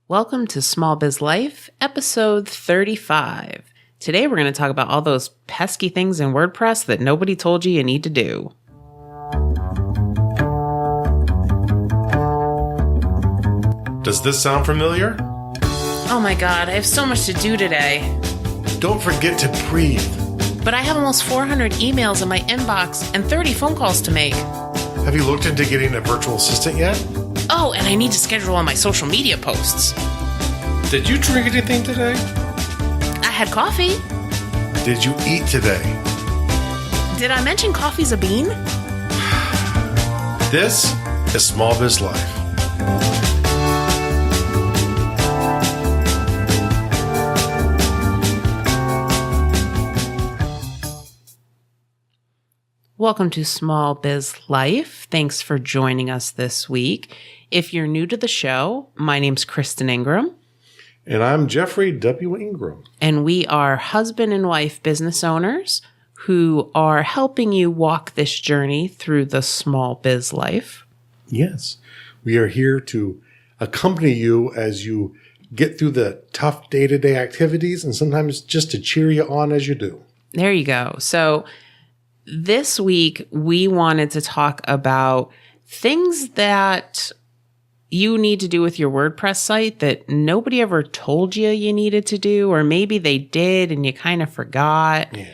Welcome to Small Biz Life, episode 35. Today we're going to talk about all those pesky things in WordPress that nobody told you need to do. Does this sound familiar? Oh my god, I have so much to do today. Don't forget to breathe. But I have almost 400 emails in my inbox and 30 phone calls to make. Have you looked into getting a virtual assistant yet? Oh, and I need to schedule all my social media posts. Did you drink anything today? I had coffee. Did you eat today? Did I mention coffee's a bean? This is Small Biz Life. Welcome to Small Biz Life. Thanks for joining us this week. If you're new to the show, my name's Kristen Ingram. And I'm Jeffrey W. Ingram. And we are husband and wife business owners who are helping you walk this journey through the small biz life. Yes, we are here to accompany you as you get through the tough day-to-day activities and sometimes just to cheer you on as you do. There you go. So this week, we wanted to talk about things that you need to do with your WordPress site that nobody ever told you needed to do, or maybe they did and you kind of forgot. Yeah.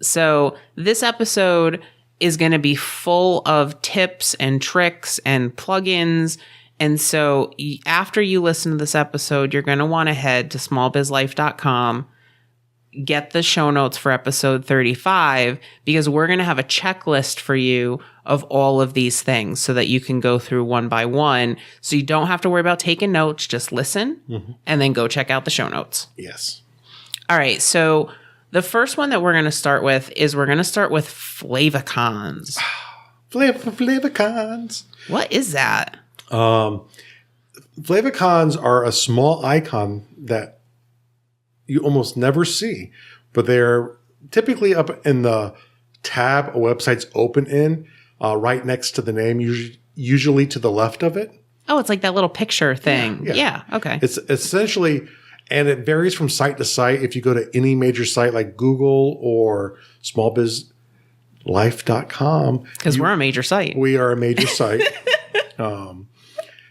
So this episode is going to be full of tips and tricks and plugins. And so after you listen to this episode, you're going to want to head to smallbizlife.com, get the show notes for episode 35, because we're going to have a checklist for you of all of these things so that you can go through one by one. So you don't have to worry about taking notes. Just listen and then go check out the show notes. Yes. All right. So the first one that we're going to start with is we're going to start with favicons. Favicons. What is that? Favicons are a small icon that you almost never see, but they're typically up in the tab a website's open in, right next to the name, usually to the left of it. Oh, it's like that little picture thing. Yeah. Okay. It's essentially, and it varies from site to site. If you go to any major site like Google or smallbizlife.com. Because we're a major site. We are a major site.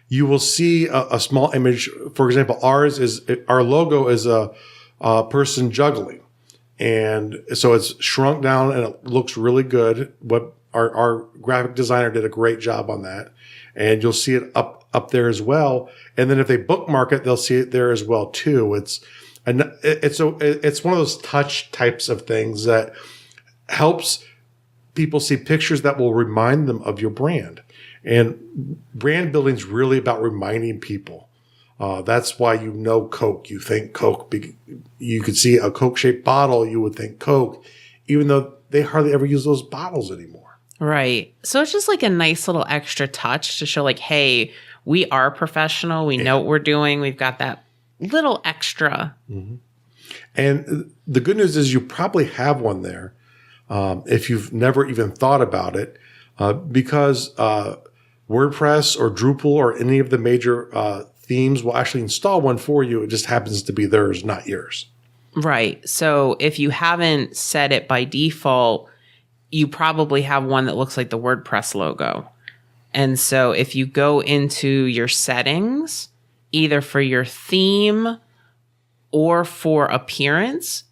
You will see a small image. For example, our logo is a person juggling. And so it's shrunk down and it looks really good. What our graphic designer did a great job on that. And you'll see it up there as well. And then if they bookmark it, they'll see it there as well too. It's one of those touch types of things that helps people see pictures that will remind them of your brand. And brand building is really about reminding people. That's why Coke. You think Coke. You could see a Coke-shaped bottle, you would think Coke, even though they hardly ever use those bottles anymore. Right. So it's just like a nice little extra touch to show like, hey, we are professional. We know what we're doing. We've got that little extra. Mm-hmm. And the good news is you probably have one there if you've never even thought about it because WordPress or Drupal or any of the major themes will actually install one for you. It just happens to be theirs, not yours. Right. So if you haven't set it by default, you probably have one that looks like the WordPress logo. And so if you go into your settings, either for your theme or for appearance,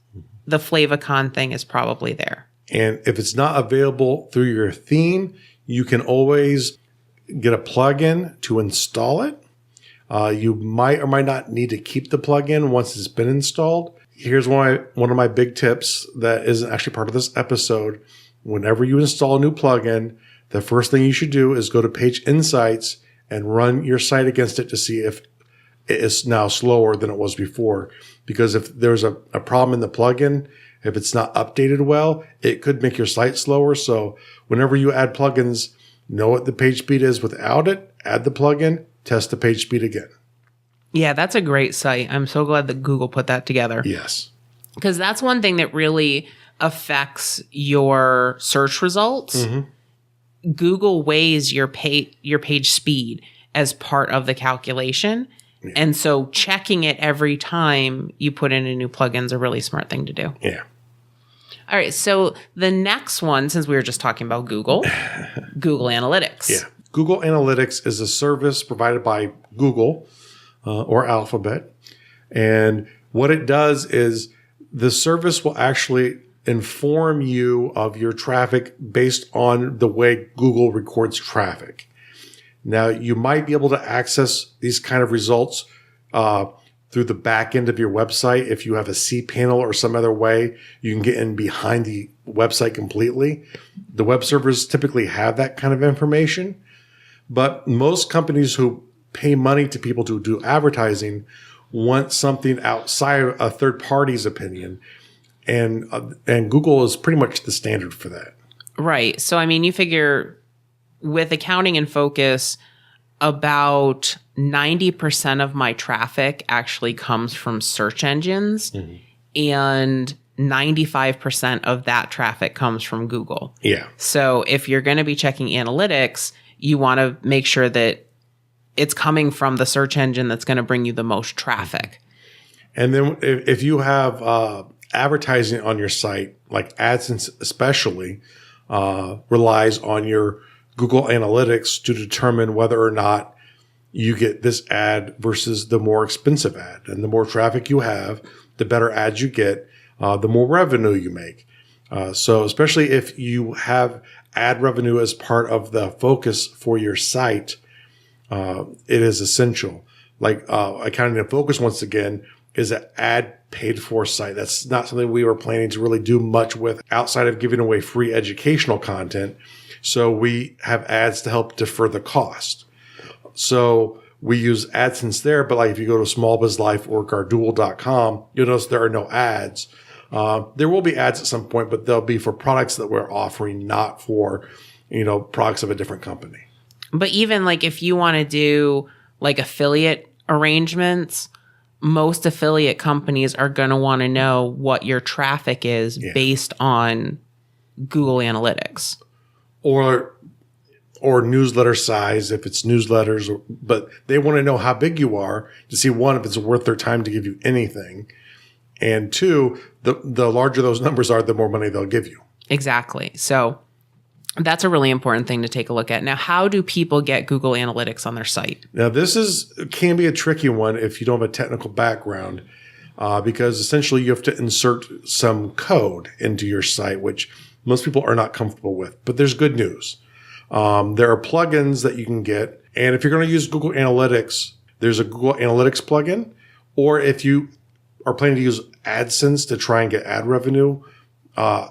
the favicon thing is probably there. And if it's not available through your theme, you can always get a plugin to install it. You might or might not need to keep the plugin once it's been installed. Here's one of my big tips that isn't actually part of this episode. Whenever you install a new plugin, the first thing you should do is go to Page Insights and run your site against it to see if it is now slower than it was before. Because if there's a problem in the plugin, if it's not updated well, it could make your site slower. So whenever you add plugins, know what the page speed is without it, add the plugin, test the page speed again. Yeah, that's a great site. I'm so glad that Google put that together. Yes. Because that's one thing that really affects your search results. Google weighs your page speed as part of the calculation. And so checking it every time you put in a new plugin is a really smart thing to do. Yeah. All right. So the next one, since we were just talking about Google, Google Analytics. Yeah. Google Analytics is a service provided by Google or Alphabet. And what it does is the service will actually inform you of your traffic based on the way Google records traffic. Now, you might be able to access these kind of results through the back end of your website. If you have a cPanel or some other way, you can get in behind the website completely. The web servers typically have that kind of information. But most companies who pay money to people to do advertising want something outside a third party's opinion. And Google is pretty much the standard for that. Right. So, I mean, you figure with accounting and focus, about 90% of my traffic actually comes from search engines, and 95% of that traffic comes from Google. Yeah. So if you're going to be checking analytics, you want to make sure that it's coming from the search engine that's going to bring you the most traffic. And then if you have advertising on your site, like AdSense especially, relies on your Google Analytics to determine whether or not you get this ad versus the more expensive ad. And the more traffic you have, the better ads you get, the more revenue you make. So especially if you have ad revenue as part of the focus for your site, it is essential. Like Accounting and Focus, once again, is an ad paid for site. That's not something we were planning to really do much with outside of giving away free educational content. So we have ads to help defer the cost. So we use AdSense there, but like if you go to smallbizlife or gardual.com, you'll notice there are no ads. There will be ads at some point, but they'll be for products that we're offering, not for, products of a different company. But even like if you want to do like affiliate arrangements, most affiliate companies are going to want to know what your traffic is based on Google Analytics. Or newsletter size, if it's newsletters, but they want to know how big you are to see, one, if it's worth their time to give you anything. And two, the larger those numbers are, the more money they'll give you. Exactly. So that's a really important thing to take a look at. Now, how do people get Google Analytics on their site? Now, this can be a tricky one if you don't have a technical background, because essentially you have to insert some code into your site, which most people are not comfortable with. But there's good news. There are plugins that you can get. And if you're going to use Google Analytics, there's a Google Analytics plugin. Or if you are planning to use AdSense to try and get ad revenue,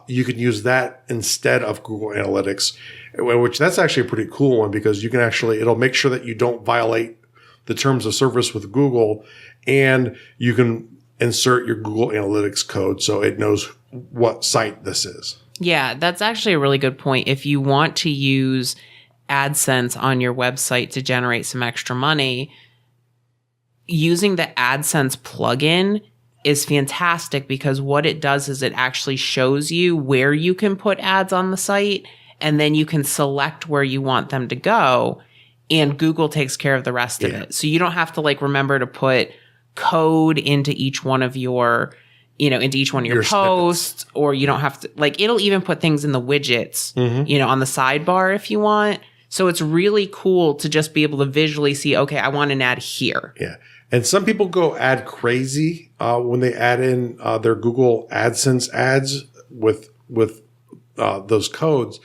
you can use that instead of Google Analytics, which that's actually a pretty cool one because you can it'll make sure that you don't violate the terms of service with Google, and you can insert your Google Analytics code so it knows what site this is. Yeah, that's actually a really good point. If you want to use AdSense on your website to generate some extra money, using the AdSense plugin is fantastic because what it does is it actually shows you where you can put ads on the site, and then you can select where you want them to go, and Google takes care of the rest of it. So you don't have to remember to put code into each one of your into each one of your posts, snippets. Or you don't have to, it'll even put things in the widgets, on the sidebar if you want. So it's really cool to just be able to visually see, okay, I want an ad here. Yeah. And some people go ad crazy when they add in their Google AdSense ads with those codes.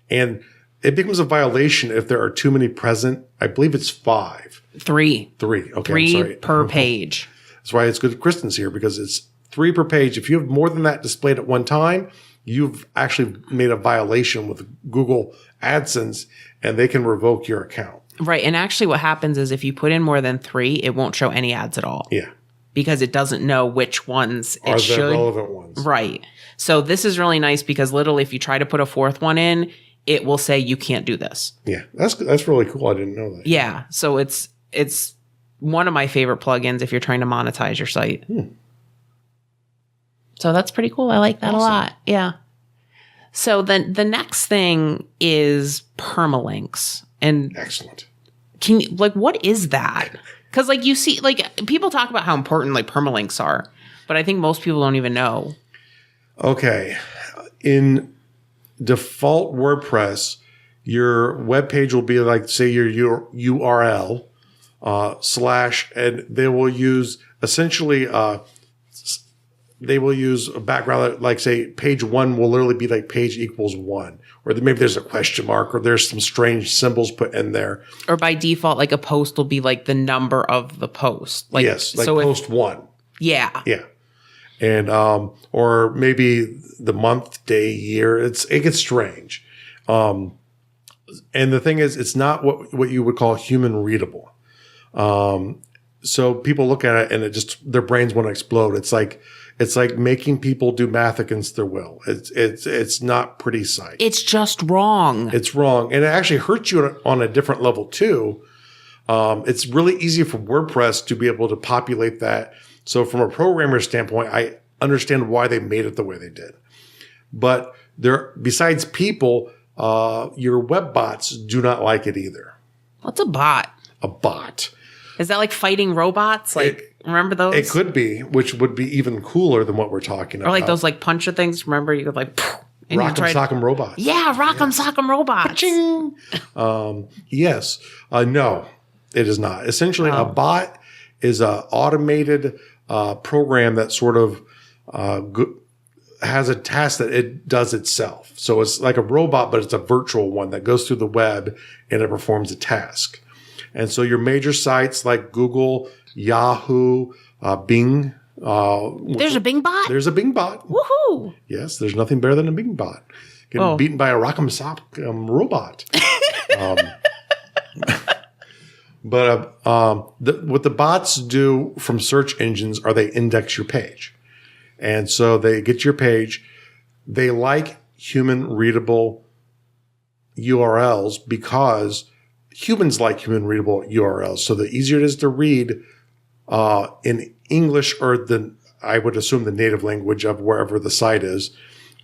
And it becomes a violation if there are too many present. I believe it's 5. 3. 3. Okay. 3 I'm sorry. per page. That's why it's good Kristen's here, because it's 3 per page. If you have more than that displayed at one time, you've actually made a violation with Google AdSense, and they can revoke your account. Right. And actually what happens is if you put in more than 3, it won't show any ads at all. Yeah. Because it doesn't know which ones are it should. the relevant ones. Right. So this is really nice because literally if you try to put a 4th one in, it will say you can't do this. Yeah. That's really cool. I didn't know that. Yeah. So it's one of my favorite plugins if you're trying to monetize your site. So that's pretty cool. I like that a lot. Yeah. So then the next thing is permalinks. And excellent. Can you, what is that? Because like you see, like people talk about how important like permalinks are, but I think most people don't even know. Okay. In default WordPress, your web page will be like, say, your URL / and they will use essentially they will use a background like, say, page 1 will literally be like page equals 1, or maybe there's a question mark, or there's some strange symbols put in there. Or by default, like a post will be like the number of the post. Like, yes, like so post 1. Yeah. Yeah. And or maybe the month, day, year. It gets strange. And the thing is, it's not what you would call human readable. So people look at it and it just, their brains want to explode. It's like making people do math against their will. It's not pretty sight. It's just wrong. It's wrong. And it actually hurts you on a different level too. It's really easy for WordPress to be able to populate that. So from a programmer standpoint, I understand why they made it the way they did. But besides people, your web bots do not like it either. What's a bot? A bot. Is that like fighting robots? Like, remember those? It could be, which would be even cooler than what we're talking about. Or like those like puncher things. Remember, you could like and Rock'em Sock'em robots. Yeah, Rock'em Sock'em robots. Yes. No, it is not. Essentially, a bot is an automated program that sort of has a task that it does itself. So it's like a robot, but it's a virtual one that goes through the web and it performs a task. And so your major sites like Google, Yahoo, Bing. There's a Bing bot? There's a Bing bot. Woohoo! Yes, there's nothing better than a Bing bot. Getting beaten by a Rock'em Sock'em robot. But what the bots do from search engines are they index your page. And so they get your page. They like human readable URLs because humans like human readable URLs. So the easier it is to read in English, or I would assume the native language of wherever the site is,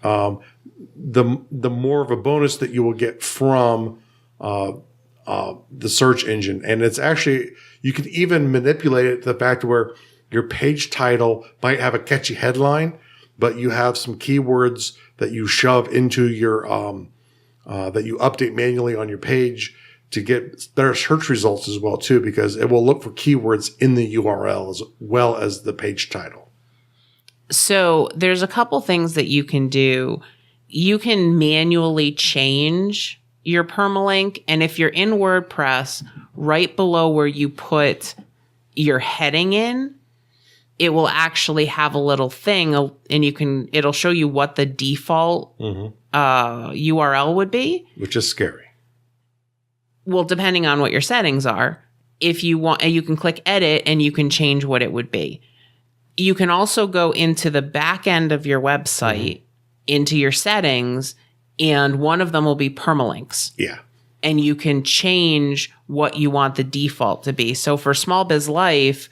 the more of a bonus that you will get from the search engine. And it's actually, you can even manipulate it to the fact where your page title might have a catchy headline, but you have some keywords that you shove into your, that you update manually on your page to get better search results as well too, because it will look for keywords in the URL as well as the page title. So there's a couple things that you can do. You can manually change your permalink. And if you're in WordPress, right below where you put your heading in, it will actually have a little thing, and it'll show you what the default URL would be. Which is scary. Well, depending on what your settings are, if you want, you can click edit and you can change what it would be. You can also go into the back end of your website, into your settings, and one of them will be permalinks. Yeah. And you can change what you want the default to be. So for Small Biz Life,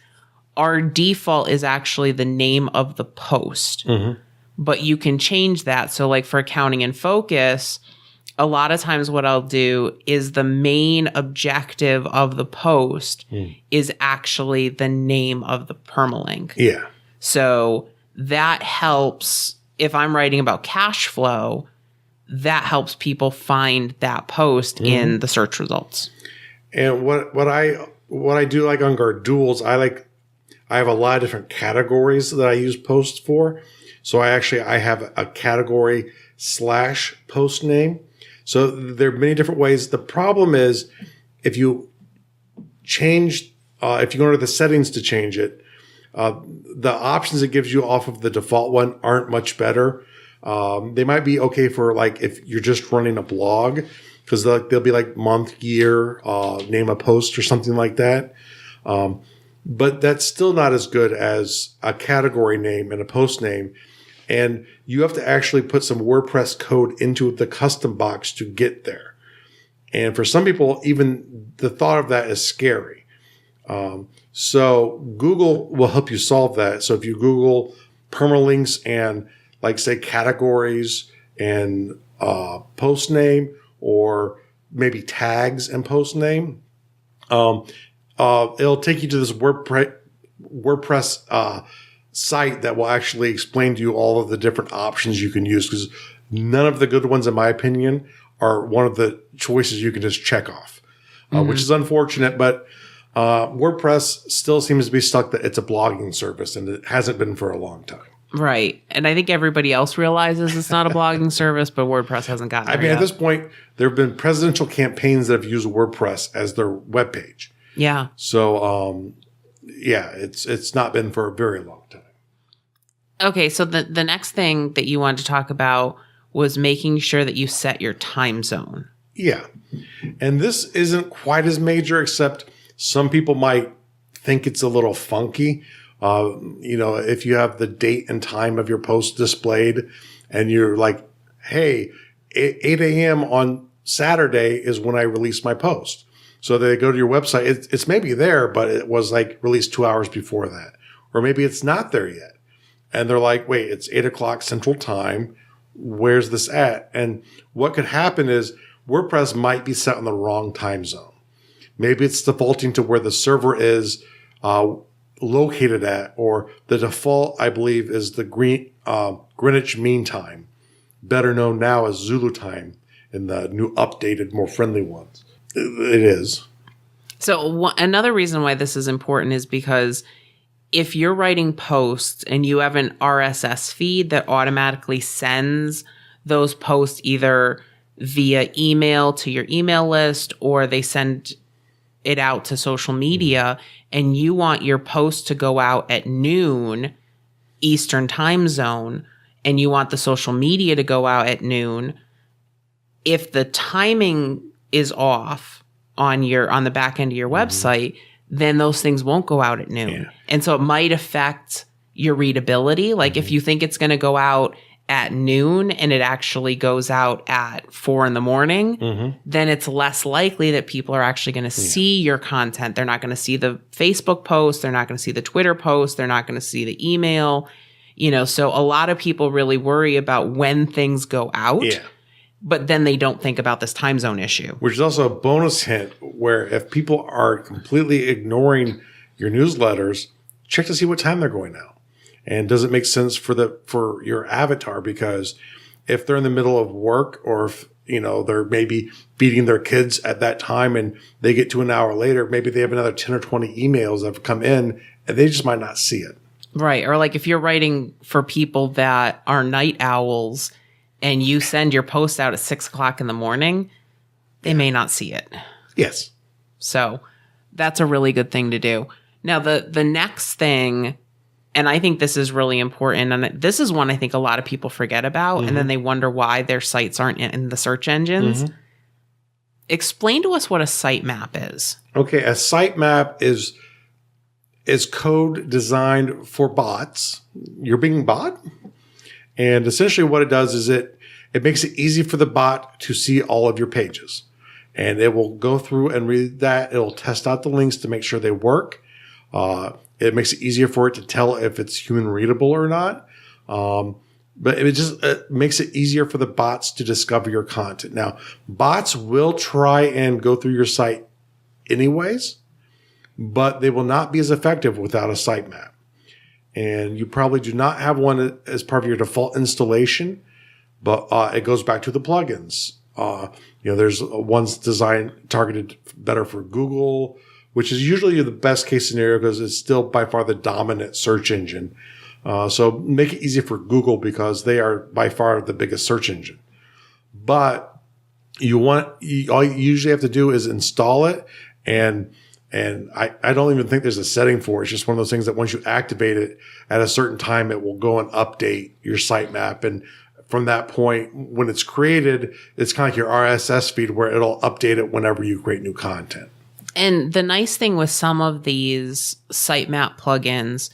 our default is actually the name of the post. But you can change that. So like for Accounting in Focus, a lot of times what I'll do is the main objective of the post is actually the name of the permalink. Yeah. So that helps if I'm writing about cash flow, that helps people find that post in the search results. And what I do like on Garduals, I have a lot of different categories that I use posts for. So I have a category / post name. So there are many different ways. The problem is if you if you go to the settings to change it, the options it gives you off of the default one aren't much better. They might be okay for like if you're just running a blog, because they'll be like month, year, name a post or something like that. But that's still not as good as a category name and a post name. And you have to actually put some WordPress code into the custom box to get there. And for some people, even the thought of that is scary. So Google will help you solve that. So if you Google permalinks and like say categories and post name, or maybe tags and post name, it'll take you to this WordPress site that will actually explain to you all of the different options you can use, because none of the good ones, in my opinion, are one of the choices you can just check off, which is unfortunate. But WordPress still seems to be stuck that it's a blogging service, and it hasn't been for a long time. Right. And I think everybody else realizes it's not a blogging service, but WordPress hasn't gotten there I mean, yet. at this point, there have been presidential campaigns that have used WordPress as their webpage. Yeah. So, yeah, it's not been for a very long time. Okay, so the next thing that you wanted to talk about was making sure that you set your time zone. Yeah. And this isn't quite as major, except some people might think it's a little funky. If you have the date and time of your post displayed and you're like, hey, 8 a.m. on Saturday is when I release my post. So they go to your website. It's maybe there, but it was like released 2 hours before that. Or maybe it's not there yet. And they're like, wait, it's 8 o'clock Central Time. Where's this at? And what could happen is WordPress might be set on the wrong time zone. Maybe it's defaulting to where the server is located at, or the default, I believe, is the Greenwich Mean Time, better known now as Zulu time in the new updated, more friendly ones. It is. So another reason why this is important is because if you're writing posts and you have an RSS feed that automatically sends those posts either via email to your email list, or they send it out to social media, and you want your post to go out at noon Eastern time zone, and you want the social media to go out at noon, if the timing is off on the back end of your website, then those things won't go out at noon. Yeah. And so it might affect your readability. Like if you think it's going to go out at noon and it actually goes out at 4 a.m, then it's less likely that people are actually going to see your content. They're not going to see the Facebook post. They're not going to see the Twitter post. They're not going to see the email. So a lot of people really worry about when things go out. Yeah. But then they don't think about this time zone issue. Which is also a bonus hint where if people are completely ignoring your newsletters, check to see what time they're going out. And does it make sense for your avatar? Because if they're in the middle of work, or if, they're maybe feeding their kids at that time and they get to an hour later, maybe they have another 10 or 20 emails that have come in and they just might not see it. Right. Or like if you're writing for people that are night owls and you send your post out at 6 o'clock in the morning, they may not see it. Yes. So that's a really good thing to do. Now, the next thing, and I think this is really important, and this is one I think a lot of people forget about, and then they wonder why their sites aren't in the search engines. Explain to us what a sitemap is. Okay, a sitemap is code designed for bots. You're being bot? And essentially what it does is it makes it easy for the bot to see all of your pages. And it will go through and read that. It'll test out the links to make sure they work. It makes it easier for it to tell if it's human readable or not. But it makes it easier for the bots to discover your content. Now, bots will try and go through your site anyways, but they will not be as effective without a sitemap. And you probably do not have one as part of your default installation, but it goes back to the plugins. There's ones targeted better for Google, which is usually the best case scenario because it's still by far the dominant search engine. So make it easy for Google because they are by far the biggest search engine. But all you usually have to do is install it, and I don't even think there's a setting for it. It's just one of those things that once you activate it at a certain time, it will go and update your sitemap. And from that point, when it's created, it's kind of like your RSS feed where it'll update it whenever you create new content. And the nice thing with some of these sitemap plugins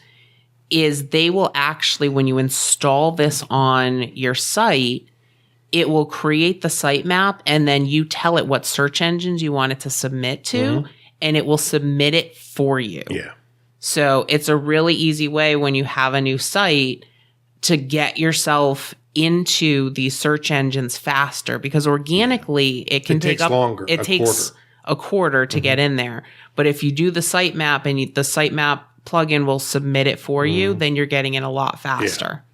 is they will actually, when you install this on your site, it will create the sitemap and then you tell it what search engines you want it to submit to. And it will submit it for you. Yeah. So it's a really easy way when you have a new site to get yourself into these search engines faster, because organically it can take longer. It takes a quarter to get in there. But if you do the sitemap and the sitemap plugin will submit it for you, then you're getting in a lot faster.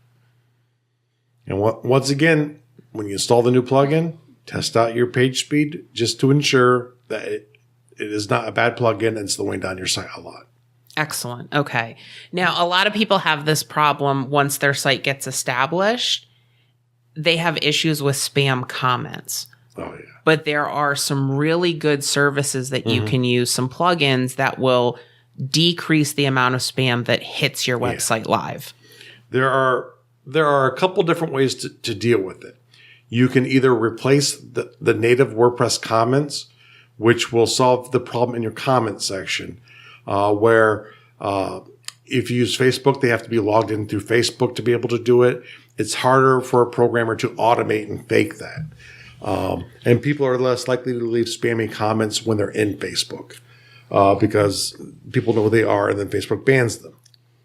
Yeah. And once again, when you install the new plugin, test out your page speed just to ensure that it is not a bad plugin and slowing down your site a lot. Excellent. Okay. Now, a lot of people have this problem once their site gets established. They have issues with spam comments. Oh, yeah. But there are some really good services that you can use, some plugins that will decrease the amount of spam that hits your website live. There are a couple different ways to deal with it. You can either replace the native WordPress comments, which will solve the problem in your comment section, where if you use Facebook, they have to be logged in through Facebook to be able to do it. It's harder for a programmer to automate and fake that. And people are less likely to leave spammy comments when they're in Facebook because people know who they are and then Facebook bans them.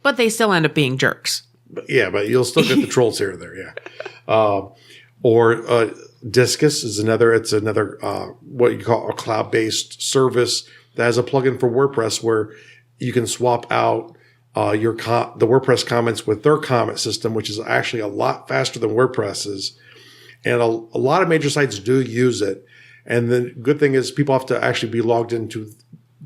But they still end up being jerks. But you'll still get the trolls here or there, yeah. Or Discus is another. It's another what you call a cloud-based service that has a plugin for WordPress where you can swap out the WordPress comments with their comment system, which is actually a lot faster than WordPress is. And a lot of major sites do use it. And the good thing is people have to actually be logged into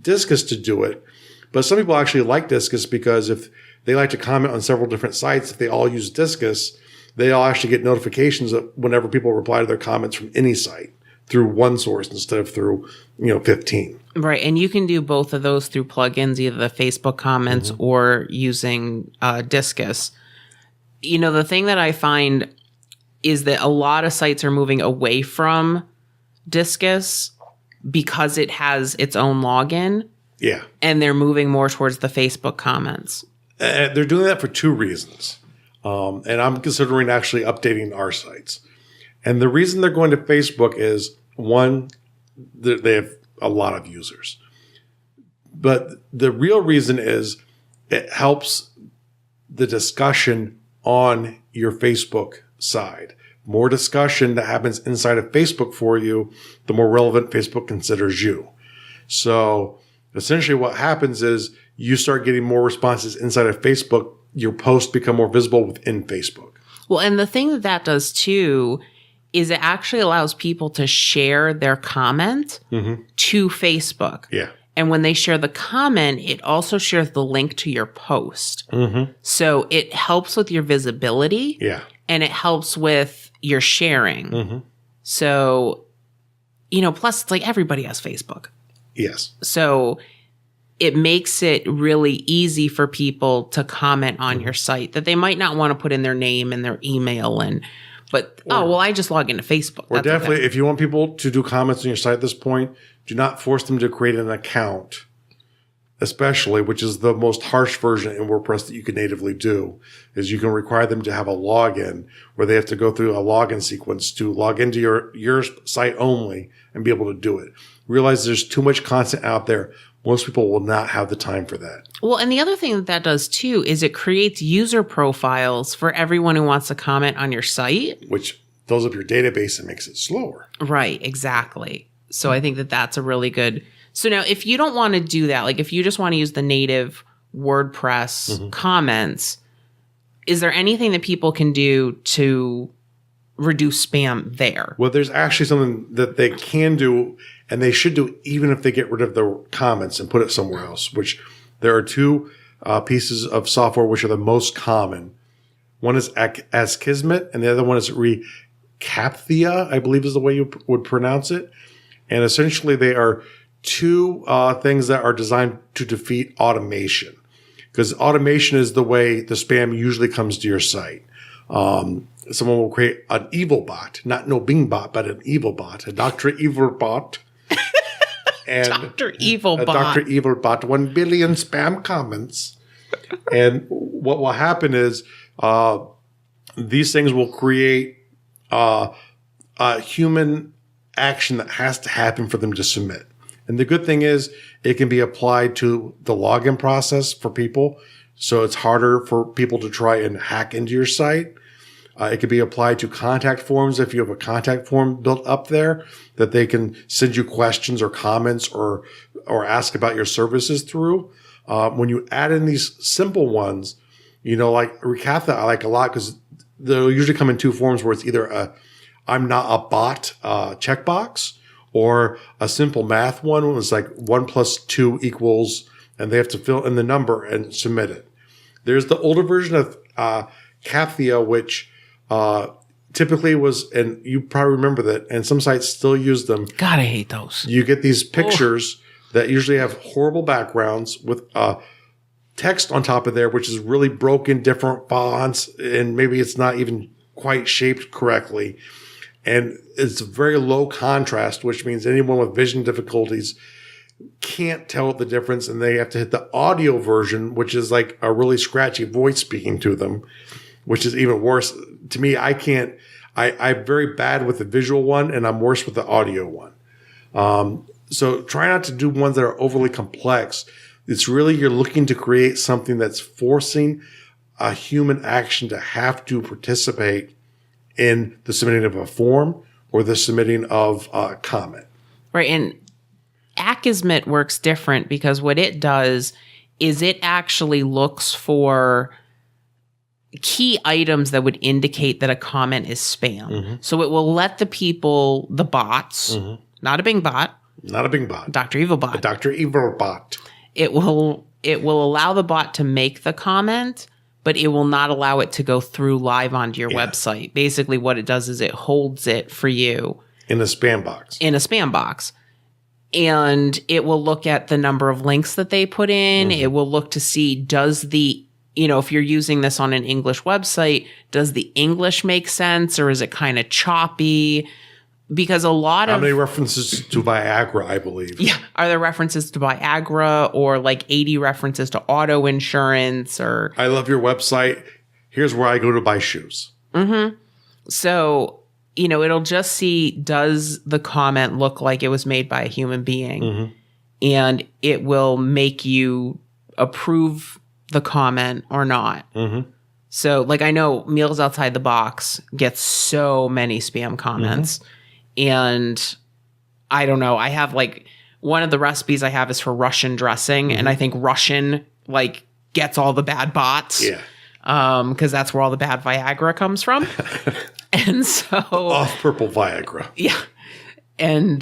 Discus to do it. But some people actually like Discus because if they like to comment on several different sites, if they all use Discus, they all actually get notifications whenever people reply to their comments from any site through one source instead of through 15. Right. And you can do both of those through plugins, either the Facebook comments or using Discus. The thing that I find is that a lot of sites are moving away from Discus because it has its own login. Yeah. And they're moving more towards the Facebook comments. They're doing that for two reasons. And I'm considering actually updating our sites. And the reason they're going to Facebook is, one, they have a lot of users. But the real reason is it helps the discussion on your Facebook side. More discussion that happens inside of Facebook for you, the more relevant Facebook considers you. So essentially what happens is you start getting more responses inside of Facebook. Your posts become more visible within Facebook. Well, and the thing that does too is it actually allows people to share their comment to Facebook. Yeah. And when they share the comment, it also shares the link to your post. So it helps with your visibility. Yeah. And it helps with your sharing. So, plus it's like everybody has Facebook. Yes. So it makes it really easy for people to comment on your site that they might not want to put in their name and their email I just log into Facebook. Or definitely, if you want people to do comments on your site at this point, do not force them to create an account, especially, which is the most harsh version in WordPress that you can natively do, is you can require them to have a login where they have to go through a login sequence to log into your site only and be able to do it. Realize there's too much content out there. Most people will not have the time for that. Well, and the other thing that does too is it creates user profiles for everyone who wants to comment on your site. Which fills up your database and makes it slower. Right, exactly. So I think that that's a really good... So now if you don't want to do that, like if you just want to use the native WordPress comments, is there anything that people can do to reduce spam there? Well, there's actually something that they can do and they should do even if they get rid of the comments and put it somewhere else, which there are two pieces of software which are the most common. One is Akismet and the other one is Recapthia, I believe is the way you would pronounce it. And essentially they are two things that are designed to defeat automation. Because automation is the way the spam usually comes to your site. Someone will create an evil bot, not no Bing bot, but an evil bot, a Dr. Evil bot. And Dr. Evil a bot. Dr. Evil bot, 1 billion spam comments. And what will happen is these things will create a human action that has to happen for them to submit. And the good thing is it can be applied to the login process for people. So it's harder for people to try and hack into your site. It could be applied to contact forms if you have a contact form built up there that they can send you questions or comments or ask about your services through. When you add in these simple ones, like Recatha, I like a lot because they'll usually come in two forms where it's either I'm not a bot checkbox or a simple math one was like 1 + 2 equals, and they have to fill in the number and submit it. There's the older version of Cathia, which typically was, and you probably remember that, and some sites still use them. God, I hate those. You get these pictures that usually have horrible backgrounds with text on top of there, which is really broken, different fonts, and maybe it's not even quite shaped correctly. And it's very low contrast, which means anyone with vision difficulties can't tell the difference, and they have to hit the audio version, which is like a really scratchy voice speaking to them, which is even worse. To me, I'm very bad with the visual one, and I'm worse with the audio one. So try not to do ones that are overly complex. It's really, you're looking to create something that's forcing a human action to have to participate in the submitting of a form or the submitting of a comment. Right. And Akismet works different because what it does is it actually looks for key items that would indicate that a comment is spam. Mm-hmm. So it will let the people, the bots, not a Bing bot. Not a Bing bot. Dr. Evil bot. A Dr. Evil bot. It will allow the bot to make the comment, but it will not allow it to go through live onto your website. Basically, what it does is it holds it for you. In a spam box. And it will look at the number of links that they put in. It will look to see, if you're using this on an English website, does the English make sense or is it kind of choppy? Because How many references to Viagra, I believe? Yeah. Are there references to Viagra or like 80 references to auto insurance or? I love your website. Here's where I go to buy shoes. Mm-hmm. So, it'll just see, does the comment look like it was made by a human being? Mm-hmm. And it will make you approve the comment or not. Mm-hmm. So, like, I know Meals Outside the Box gets so many spam comments. Mm-hmm. And I don't know. I have one of the recipes I have is for Russian dressing. And I think Russian gets all the bad bots. Yeah. Because that's where all the bad Viagra comes from. And so. Off purple Viagra. Yeah. And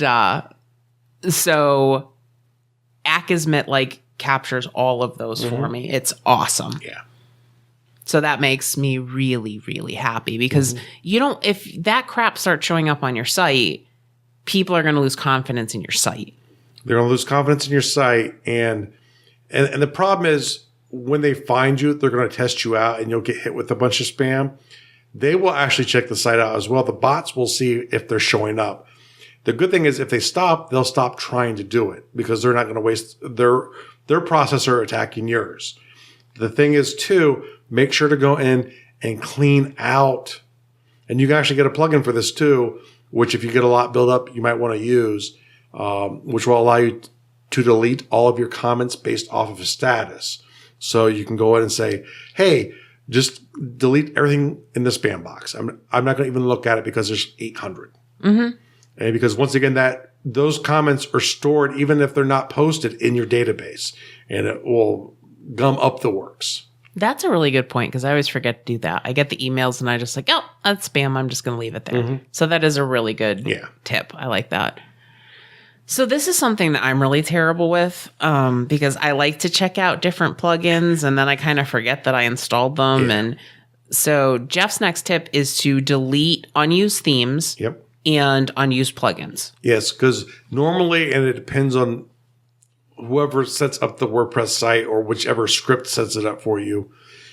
so Akismet captures all of those for me. It's awesome. Yeah. So that makes me really, really happy because if that crap starts showing up on your site, people are going to lose confidence in your site. They're going to lose confidence in your site. And the problem is when they find you, they're going to test you out and you'll get hit with a bunch of spam. They will actually check the site out as well. The bots will see if they're showing up. The good thing is if they stop, they'll stop trying to do it because they're not going to waste their processor attacking yours. The thing is too, make sure to go in and clean out. And you can actually get a plugin for this too, which if you get a lot built up, you might want to use, which will allow you to delete all of your comments based off of a status. So you can go in and say, hey, just delete everything in the spam box. I'm not going to even look at it because there's 800. Mm-hmm. And because once again, those comments are stored even if they're not posted in your database, and it will gum up the works. That's a really good point because I always forget to do that. I get the emails and I just that's spam. I'm just going to leave it there. Mm-hmm. So that is a really good tip. I like that. So this is something that I'm really terrible with because I like to check out different plugins and then I kind of forget that I installed them. Yeah. And so Jeff's next tip is to delete unused themes and unused plugins. Yes, because normally, and it depends on whoever sets up the WordPress site or whichever script sets it up for you,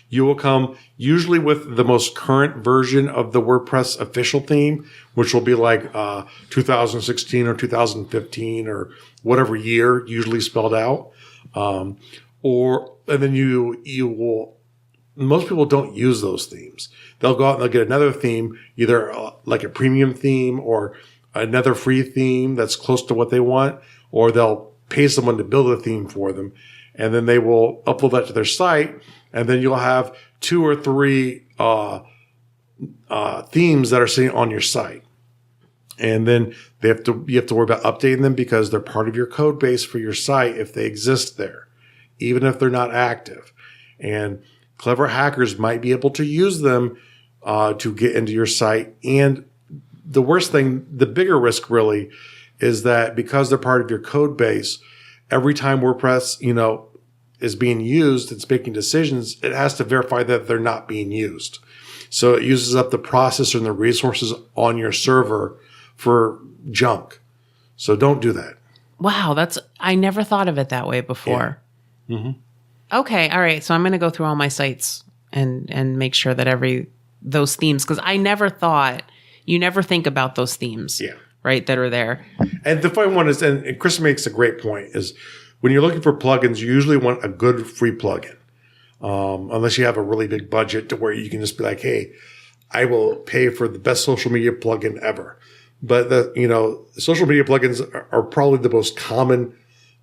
you will come usually with the most current version of the WordPress official theme, which will be 2016 or 2015 or whatever year, usually spelled out. And then you will, most people don't use those themes. They'll go out and they'll get another theme, either like a premium theme or another free theme that's close to what they want, or they'll pay someone to build a theme for them. And then they will upload that to their site. And then you'll have 2 or 3 themes that are sitting on your site. And then you have to worry about updating them because they're part of your code base for your site if they exist there, even if they're not active. And clever hackers might be able to use them to get into your site. And the worst thing, the bigger risk really, is that because they're part of your code base, every time WordPress, is being used, it's making decisions, it has to verify that they're not being used. So it uses up the processor and the resources on your server for junk. So don't do that. Wow, I never thought of it that way before. Yeah. Mm-hmm. Okay, all right. So I'm going to go through all my sites and make sure that those themes, because I never thought, you never think about those themes, right, that are there. And the funny one is, and Chris makes a great point, is when you're looking for plugins, you usually want a good free plugin, unless you have a really big budget to where you can just be like, hey, I will pay for the best social media plugin ever. But social media plugins are probably the most common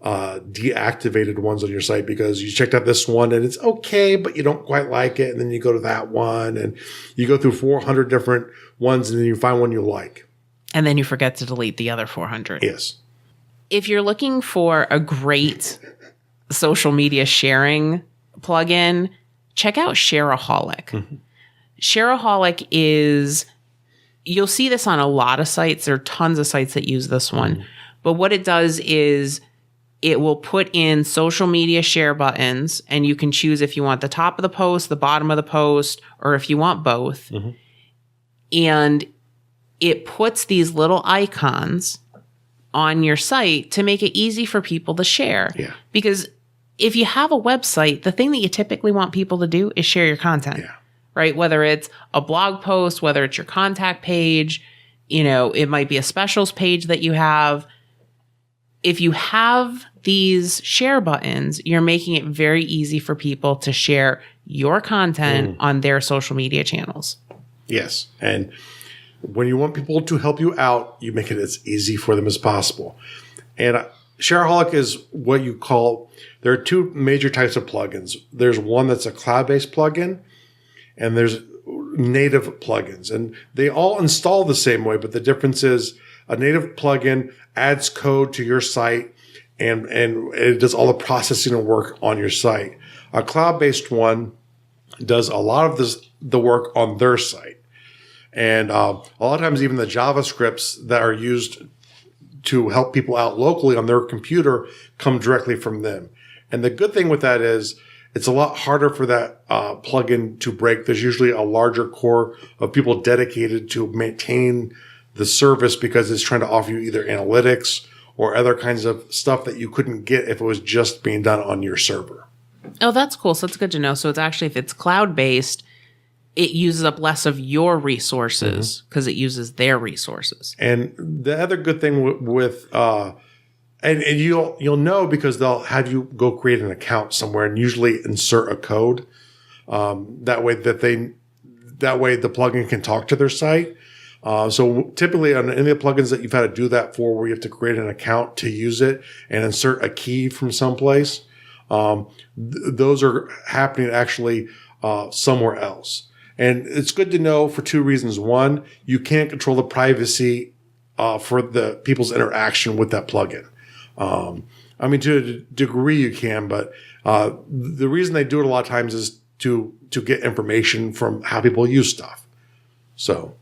deactivated ones on your site because you checked out this one and it's okay, but you don't quite like it. And then you go to that one and you go through 400 different ones and then you find one you like. And then you forget to delete the other 400. Yes. If you're looking for a great social media sharing plugin, check out Shareaholic. Mm-hmm. Shareaholic is, you'll see this on a lot of sites. There are tons of sites that use this one. Mm-hmm. But what it does is it will put in social media share buttons, and you can choose if you want the top of the post, the bottom of the post, or if you want both. Mm-hmm. And it puts these little icons on your site to make it easy for people to share. Yeah. Because if you have a website, the thing that you typically want people to do is share your content. Yeah. Right? Whether it's a blog post, whether it's your contact page, it might be a specials page that you have. If you have these share buttons, you're making it very easy for people to share your content on their social media channels. Yes. And when you want people to help you out, you make it as easy for them as possible. And Shareaholic is what you call, there are two major types of plugins. There's one that's a cloud-based plugin, and there's native plugins. And they all install the same way, but the difference is a native plugin adds code to your site and it does all the processing and work on your site. A cloud-based one does a lot of the work on their site. And a lot of times even the JavaScripts that are used to help people out locally on their computer come directly from them. And the good thing with that is it's a lot harder for that plugin to break. There's usually a larger core of people dedicated to maintain the service because it's trying to offer you either analytics or other kinds of stuff that you couldn't get if it was just being done on your server. Oh, that's cool. So that's good to know. So it's actually, if it's cloud-based, it uses up less of your resources because it uses their resources. And the other good thing with and you'll know because they'll have you go create an account somewhere and usually insert a code. That way the plugin can talk to their site. So typically on any of the plugins that you've had to do that for, where you have to create an account to use it and insert a key from someplace, those are happening actually somewhere else. And it's good to know for two reasons. One, you can't control the privacy for the people's interaction with that plugin. To a degree you can, but the reason they do it a lot of times is to get information from how people use stuff. So,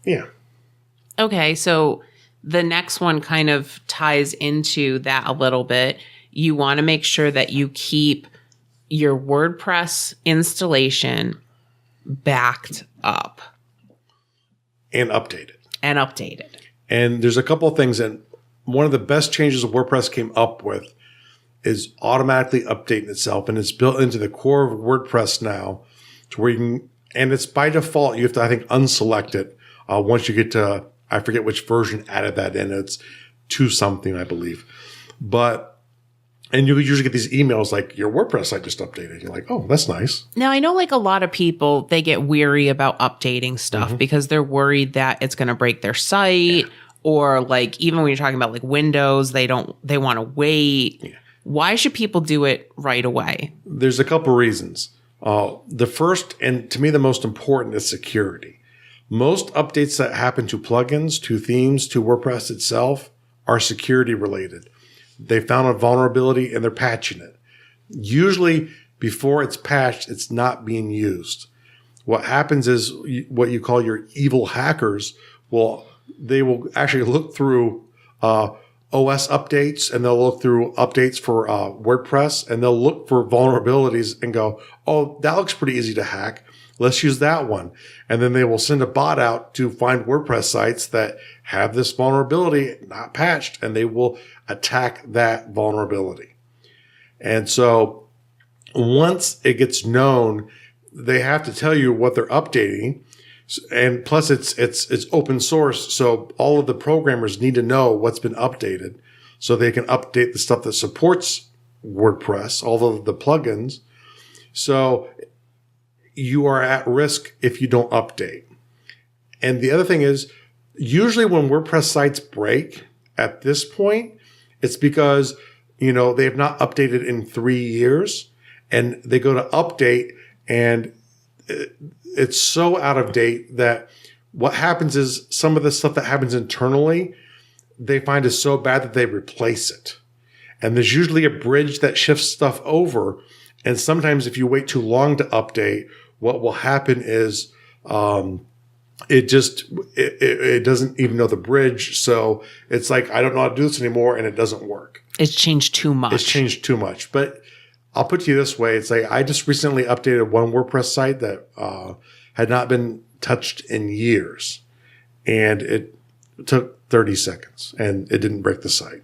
yeah. Okay, so the next one kind of ties into that a little bit. You want to make sure that you keep your WordPress installation backed up. And updated. And there's a couple of things, and one of the best changes WordPress came up with is automatically updating itself, and it's built into the core of WordPress now to where you can, and it's by default, you have to, I think, unselect it once you get to, I forget which version added that in. It's 2 something, I believe. And you usually get these emails like, your WordPress site just updated. You're like, oh, that's nice. Now, I know like a lot of people, they get weary about updating stuff because they're worried that it's going to break their site, or like even when you're talking about like Windows, they want to wait. Yeah. Why should people do it right away? There's a couple reasons. The first, and to me the most important, is security. Most updates that happen to plugins, to themes, to WordPress itself are security related. They found a vulnerability and they're patching it. Usually before it's patched, it's not being used. What happens is what you call your evil hackers they will actually look through OS updates, and they'll look through updates for WordPress, and they'll look for vulnerabilities and go, oh, that looks pretty easy to hack. Let's use that one. And then they will send a bot out to find WordPress sites that have this vulnerability not patched, and they will attack that vulnerability. And so once it gets known, they have to tell you what they're updating. And plus it's open source. So all of the programmers need to know what's been updated so they can update the stuff that supports WordPress, all of the plugins. So you are at risk if you don't update. And the other thing is, usually when WordPress sites break at this point, it's because, they have not updated in 3 years, and they go to update, and it's so out of date that what happens is some of the stuff that happens internally, they find is so bad that they replace it. And there's usually a bridge that shifts stuff over. And sometimes if you wait too long to update, what will happen is it doesn't even know the bridge. So it's like, I don't know how to do this anymore, and it doesn't work. It's changed too much. But I'll put it to you this way. It's like I just recently updated one WordPress site that had not been touched in years. And it took 30 seconds, and it didn't break the site.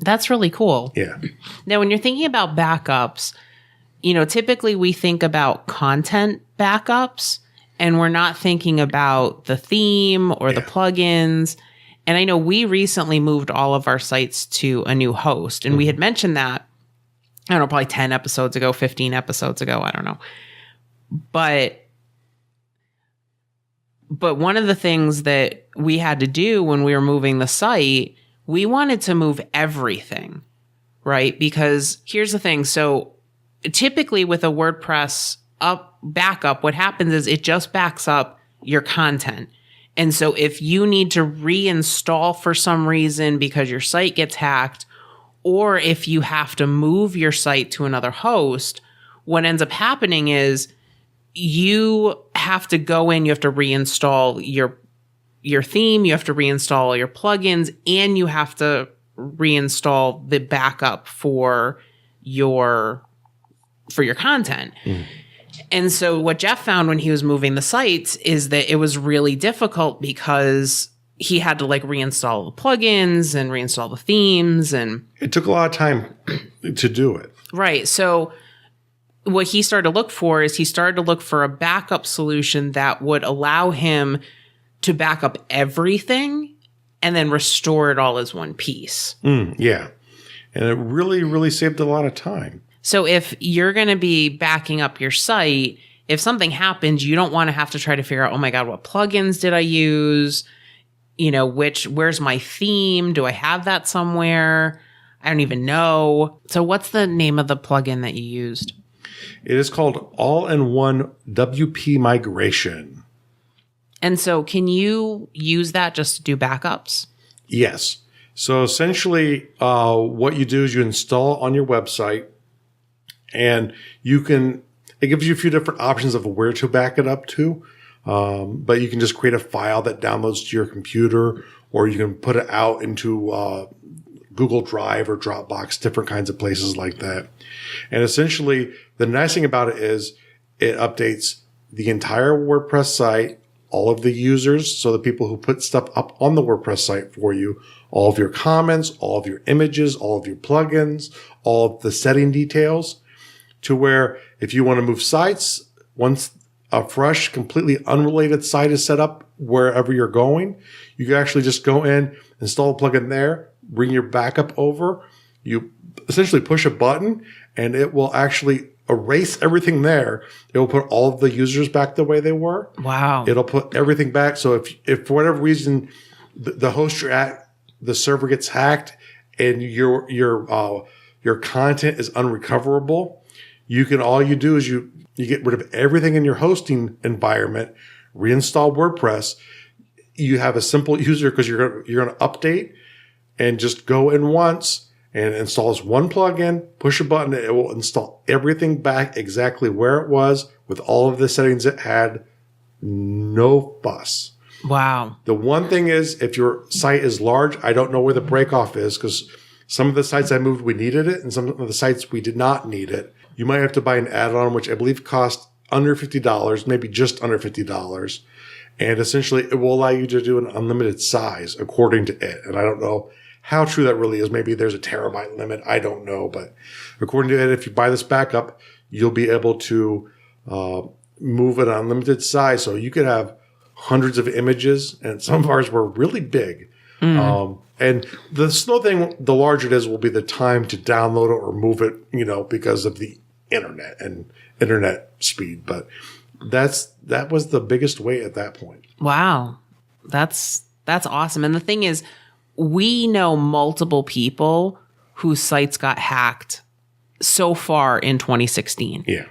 That's really cool. Yeah. Now, when you're thinking about backups, typically we think about content backups, and we're not thinking about the theme or the plugins. And I know we recently moved all of our sites to a new host, and we had mentioned that, I don't know, probably 10 episodes ago, 15 episodes ago. I don't know. But one of the things that we had to do when we were moving the site, we wanted to move everything, right? Because here's the thing. So typically with a WordPress backup, what happens is it just backs up your content. And so if you need to reinstall for some reason because your site gets hacked, or if you have to move your site to another host, what ends up happening is you have to go in, you have to reinstall your theme, you have to reinstall your plugins, and you have to reinstall the backup for your content. And so what Jeff found when he was moving the sites is that it was really difficult because he had to reinstall the plugins and reinstall the themes, and it took a lot of time to do it. Right. So what he started to look for is a backup solution that would allow him to back up everything and then restore it all as one piece. Yeah. And it really, really saved a lot of time. So if you're going to be backing up your site, if something happens, you don't want to have to try to figure out, oh my God, what plugins did I use? Where's my theme? Do I have that somewhere? I don't even know. So what's the name of the plugin that you used? It is called All-in-One WP Migration. And so can you use that just to do backups? Yes. So essentially, what you do is you install on your website, and it gives you a few different options of where to back it up to. But you can just create a file that downloads to your computer, or you can put it out into Google Drive or Dropbox, different kinds of places like that. And essentially, the nice thing about it is it updates the entire WordPress site, all of the users, so the people who put stuff up on the WordPress site for you, all of your comments, all of your images, all of your plugins, all of the setting details, to where if you want to move sites, once a fresh, completely unrelated site is set up wherever you're going, you can actually just go in, install a plugin there, bring your backup over. You essentially push a button, and it will actually erase everything there. It will put all of the users back the way they were. Wow. It'll put everything back. So if for whatever reason the host you're at, the server gets hacked and your content is unrecoverable, all you do is you get rid of everything in your hosting environment, reinstall WordPress. You have a simple user because you're going to update and just go in once and install this one plugin, push a button. It will install everything back exactly where it was with all of the settings it had. No fuss. Wow. The one thing is, if your site is large, I don't know where the breakoff is because some of the sites I moved, we needed it, and some of the sites we did not need it. You might have to buy an add-on, which I believe costs under $50, maybe just under $50. And essentially, it will allow you to do an unlimited size according to it. And I don't know how true that really is. Maybe there's a terabyte limit. I don't know. But according to it, if you buy this backup, you'll be able to move an unlimited size. So you could have hundreds of images, and some of ours were really big. And the slow thing, the larger it is, will be the time to download it or move it, because of the internet and internet speed. But that was the biggest weight at that point. Wow. That's awesome. And the thing is, we know multiple people whose sites got hacked so far in 2016. Yeah.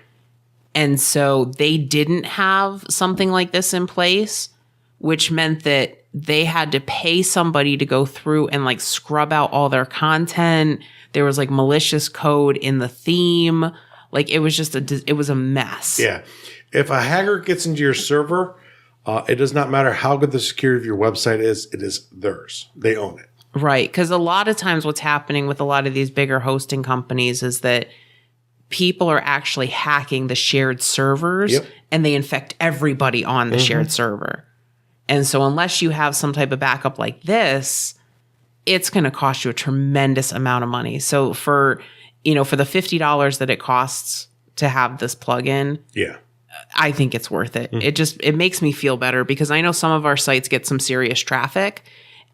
And so they didn't have something like this in place, which meant that they had to pay somebody to go through and like scrub out all their content. There was like malicious code in the theme. Like it was just it was a mess. Yeah. If a hacker gets into your server, it does not matter how good the security of your website is. It is theirs. They own it. Right. Because a lot of times what's happening with a lot of these bigger hosting companies is that people are actually hacking the shared servers and they infect everybody on the shared server. And so unless you have some type of backup like this, it's going to cost you a tremendous amount of money. So for the $50 that it costs to have this plugin, I think it's worth it. It makes me feel better because I know some of our sites get some serious traffic,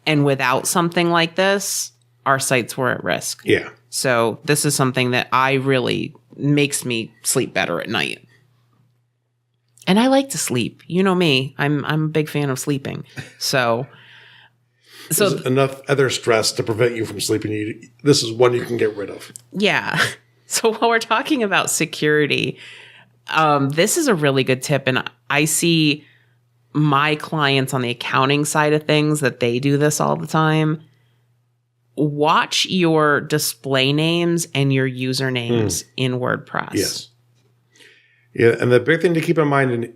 and without something like this, our sites were at risk. Yeah. So this is something that I really makes me sleep better at night. And I like to sleep. You know me. I'm a big fan of sleeping. So There's enough other stress to prevent you from sleeping. This is one you can get rid of. Yeah. So while we're talking about security, this is a really good tip. And I see my clients on the accounting side of things that they do this all the time. Watch your display names and your usernames in WordPress. Yes. Yeah, and the big thing to keep in mind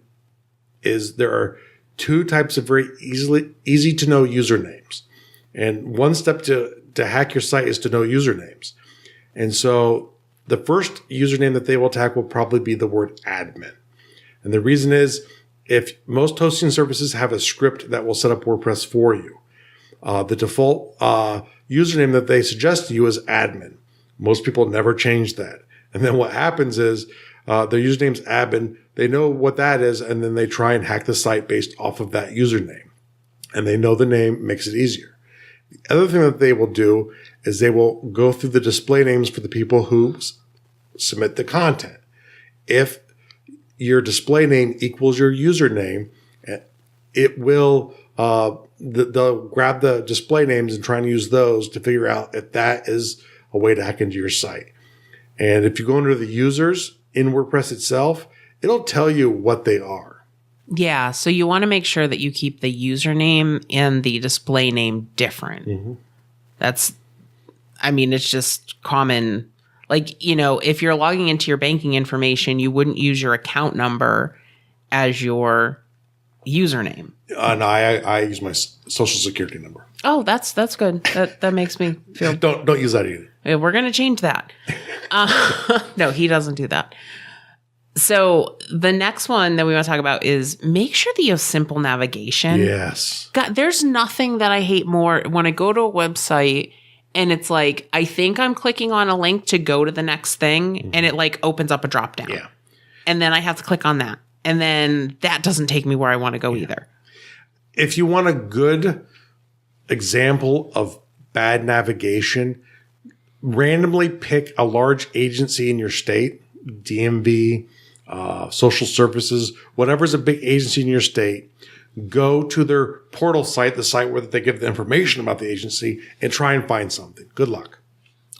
is there are two types of very easy to know usernames. And one step to hack your site is to know usernames. And so the first username that they will attack will probably be the word admin. And the reason is, if most hosting services have a script that will set up WordPress for you, the default username that they suggest to you is admin. Most people never change that. And then what happens is their username's admin. They know what that is, and then they try and hack the site based off of that username. And they know the name makes it easier. The other thing that they will do is they will go through the display names for the people who submit the content. If your display name equals your username, it will they'll grab the display names and try and use those to figure out if that is a way to hack into your site. And if you go under the users in WordPress itself, it'll tell you what they are. Yeah. So you want to make sure that you keep the username and the display name different. It's just common. Like, if you're logging into your banking information, you wouldn't use your account number as your username. No, I use my social security number. Oh, that's good. That makes me feel. Don't use that either. Yeah, we're going to change that. No, he doesn't do that. So the next one that we want to talk about is make sure that you have simple navigation. Yes. God, there's nothing that I hate more when I go to a website and it's like, I think I'm clicking on a link to go to the next thing and it like opens up a drop down. Yeah. And then I have to click on that. And then that doesn't take me where I want to go either. If you want a good example of bad navigation, randomly pick a large agency in your state, DMV, social services, whatever's a big agency in your state, go to their portal site, the site where they give the information about the agency, and try and find something. Good luck.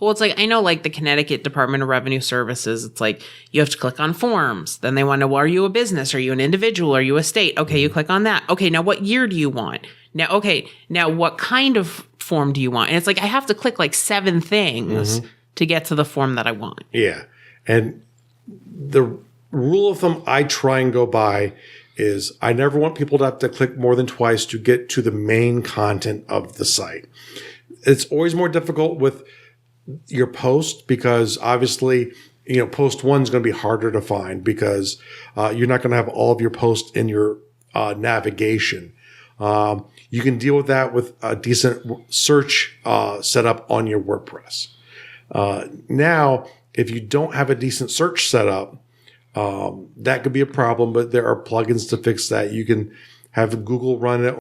Well, it's like, I know like the Connecticut Department of Revenue Services, it's like you have to click on forms. Then they want to know, are you a business? Are you an individual? Are you a state? Okay, you click on that. Okay, now what year do you want? Now what kind of form do you want? And it's like I have to click like 7 things to get to the form that I want. Yeah. And the rule of thumb I try and go by is I never want people to have to click more than twice to get to the main content of the site. It's always more difficult with your post because obviously, post 1 is going to be harder to find because you're not going to have all of your posts in your navigation. You can deal with that with a decent search setup on your WordPress. Now, if you don't have a decent search setup, that could be a problem, but there are plugins to fix that. You can have Google run it